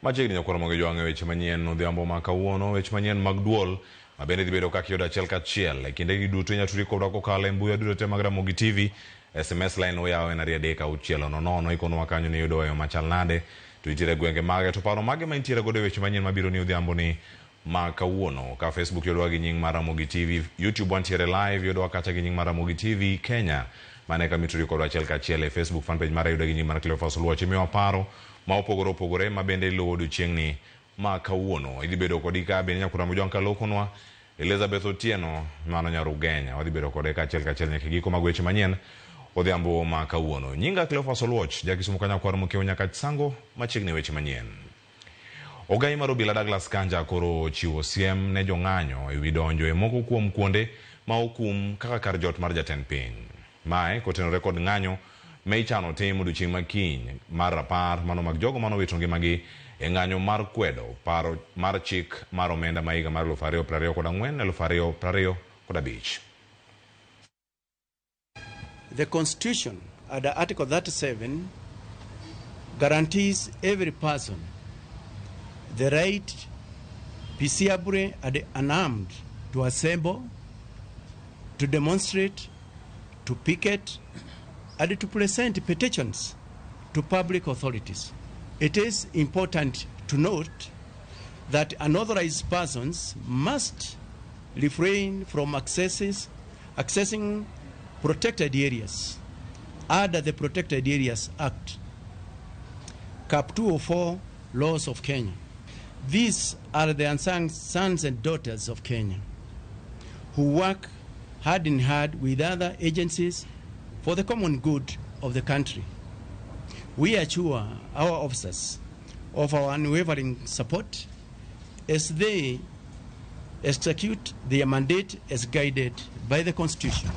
Machiegni nyakoro Ramogi joang'e weche manyien odhiambo ma kawuono, weche manyien mag duol mabende dhi bedo kaka yod achiel kachiel e kindegi duto inyaturi kodwa kokalo e mbui duto te mag Ramogi TV. SMS line oyaw en 3:600 ikonwa kanyo ni yudo yo machal nade to itire gwenge mage to paro mage ma intiere godo weche manyien mabiro ni odhiambo ni ma kawuono. Ka Facebook yodwa gi nying mar Ramogi TV, YouTube wantiere live yodwa kacha gi nying mar Ramogi TV Kenya, mane ka mituri kodwa achiel kachiel e Facebook fanpage mar yudo gi nying mar Cleophas Luoch. Miwa paro ma opogore mabende iluwo odiochieng'ni ma kawuono. Idhi bedo kodi ka bende nyakura mojon ka lokonwa Elizabeth Otieno mano nyarugenya wadhi bedo kode ka achiel kachiel nyaka giko mag weche manyien odhiambo ma kawuono. Nyinga Cleophas Luoch, jakisumo kanya kwar mokeo nyaka sango machiegni weche manyien. Ogai mar Obila Douglas Kanja koro chiwo siem ne jong'anyo e wi donjo e moko kuom kuonde ma okum kaka kar jot mar jatend piny. Mae kotenore kod ng'anyo me chano tim odiochieng' makiny mar rapar mano mag jogo mano wito ngimagi e ng'anyo mar kwedo paro mar chik mar omenda ma higa mar 2024-2025. The Constitution, under Article 37, guarantees every person the right, peaceably and unarmed, to assemble, to demonstrate, to picket, and to present petitions to public authorities. It is important to note that unauthorized persons must refrain from accessing protected areas under the Protected Areas Act, Cap 204 laws of Kenya. These are the unsung sons and daughters of Kenya who work hand in hand with other agencies for the common good of the country. We assure our officers of our unwavering support as they execute their mandate as guided by the Constitution.